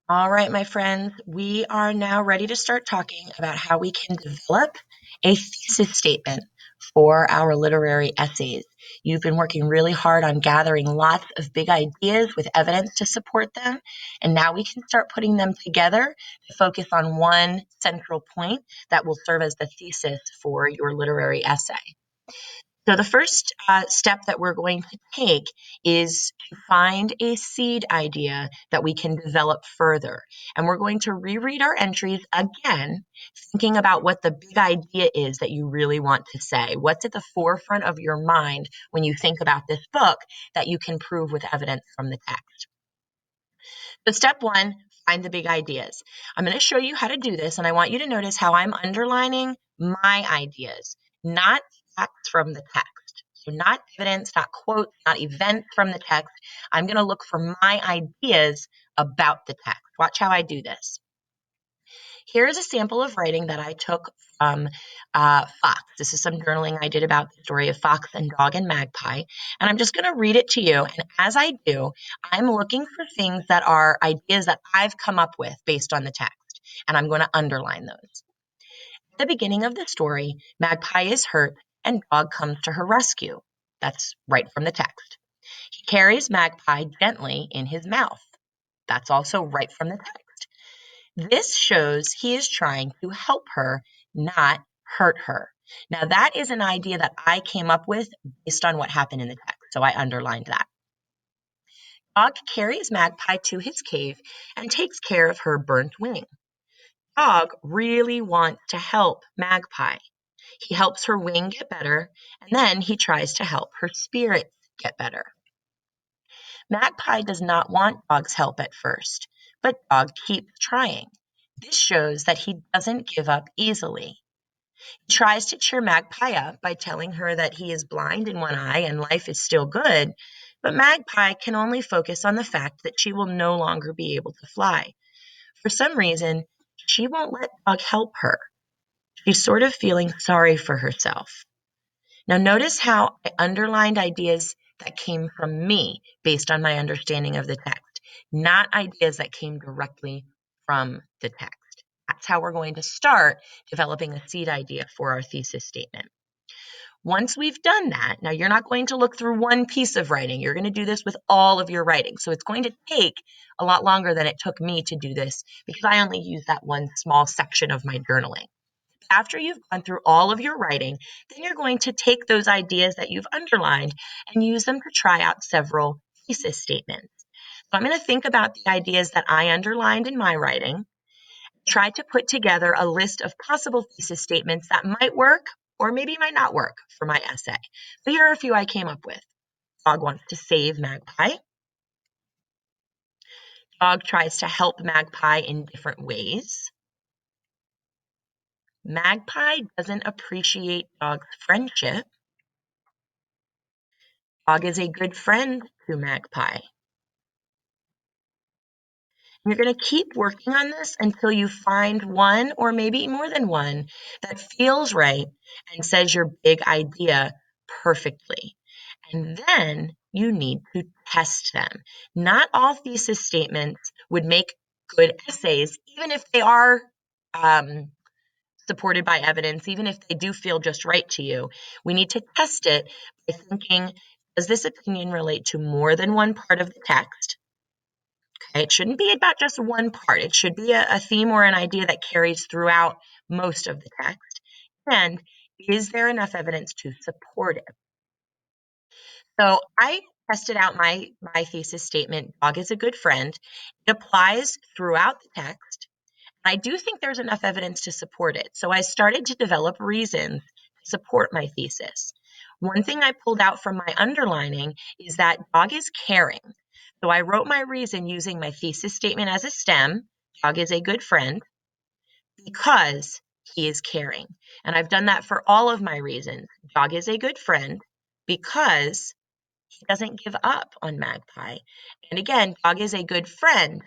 All right, my friends, we are now ready to start talking about how we can develop a thesis statement for our literary essays. You've been working really hard on gathering lots of big ideas with evidence to support them, and now we can start putting them together to focus on one central point that will serve as the thesis for your literary essay. So the first step that we're going to take is to find a seed idea that we can develop further. And we're going to reread our entries again, thinking about what the big idea is that you really want to say. What's at the forefront of your mind when you think about this book that you can prove with evidence from the text? So step one, find the big ideas. I'm going to show you how to do this, and I want you to notice how I'm underlining my ideas, not facts from the text. So not evidence, not quotes, not events from the text. I'm going to look for my ideas about the text. Watch how I do this. Here is a sample of writing that I took from Fox. This is some journaling I did about the story of Fox and Dog and Magpie. And I'm just going to read it to you. And as I do, I'm looking for things that are ideas that I've come up with based on the text. And I'm going to underline those. At the beginning of the story, Magpie is hurt and Dog comes to her rescue. That's right from the text. He carries Magpie gently in his mouth. That's also right from the text. This shows he is trying to help her, not hurt her. Now, that is an idea that I came up with based on what happened in the text, so I underlined that. Dog carries Magpie to his cave and takes care of her burnt wing. Dog really wants to help Magpie. He helps her wing get better, and then he tries to help her spirits get better. Magpie does not want Dog's help at first, but Dog keeps trying. This shows that he doesn't give up easily. He tries to cheer Magpie up by telling her that he is blind in one eye and life is still good, but Magpie can only focus on the fact that she will no longer be able to fly. For some reason, she won't let Dog help her. She's sort of feeling sorry for herself. Now notice how I underlined ideas that came from me based on my understanding of the text, not ideas that came directly from the text. That's how we're going to start developing a seed idea for our thesis statement. Once we've done that, now you're not going to look through one piece of writing. You're going to do this with all of your writing. So it's going to take a lot longer than it took me to do this because I only use that one small section of my journaling. After you've gone through all of your writing, then you're going to take those ideas that you've underlined and use them to try out several thesis statements. So I'm going to think about the ideas that I underlined in my writing, try to put together a list of possible thesis statements that might work or maybe might not work for my essay. So here are a few I came up with. Dog wants to save Magpie. Dog tries to help Magpie in different ways. Magpie doesn't appreciate Dog's friendship. Dog is a good friend to Magpie. You're going to keep working on this until you find one or maybe more than one that feels right and says your big idea perfectly. And then you need to test them. Not all thesis statements would make good essays, even if they are supported by evidence, even if they do feel just right to you. We need to test it by thinking, does this opinion relate to more than one part of the text? Okay, it shouldn't be about just one part. It should be a theme or an idea that carries throughout most of the text. And is there enough evidence to support it? So I tested out my thesis statement, Dog is a good friend. It applies throughout the text. I do think there's enough evidence to support it. So I started to develop reasons to support my thesis. One thing I pulled out from my underlining is that Dog is caring. So I wrote my reason using my thesis statement as a stem. Dog is a good friend because he is caring. And I've done that for all of my reasons. Dog is a good friend because he doesn't give up on Magpie. And again, Dog is a good friend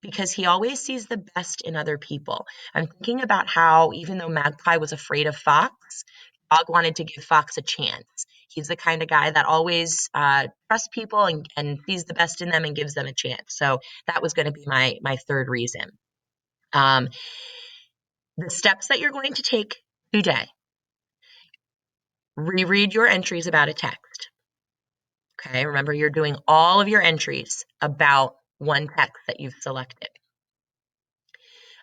because he always sees the best in other people. I'm thinking about how even though Magpie was afraid of Fox, Dog wanted to give Fox a chance. He's the kind of guy that always trusts people and sees the best in them and gives them a chance. So that was going to be my third reason. The steps that you're going to take today: reread your entries about a text. Okay, remember you're doing all of your entries about one text that you've selected.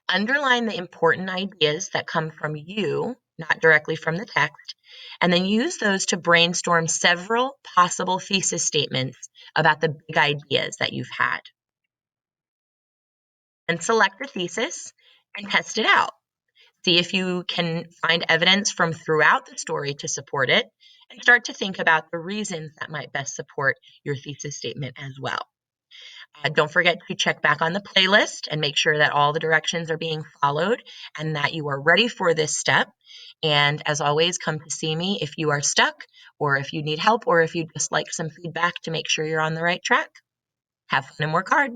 Underline the important ideas that come from you, not directly from the text, and then use those to brainstorm several possible thesis statements about the big ideas that you've had. And select a thesis and test it out. See if you can find evidence from throughout the story to support it, and start to think about the reasons that might best support your thesis statement as well. Don't forget to check back on the playlist and make sure that all the directions are being followed and that you are ready for this step. And as always, come to see me if you are stuck, or if you need help, or if you just like some feedback to make sure you're on the right track. Have fun and work hard.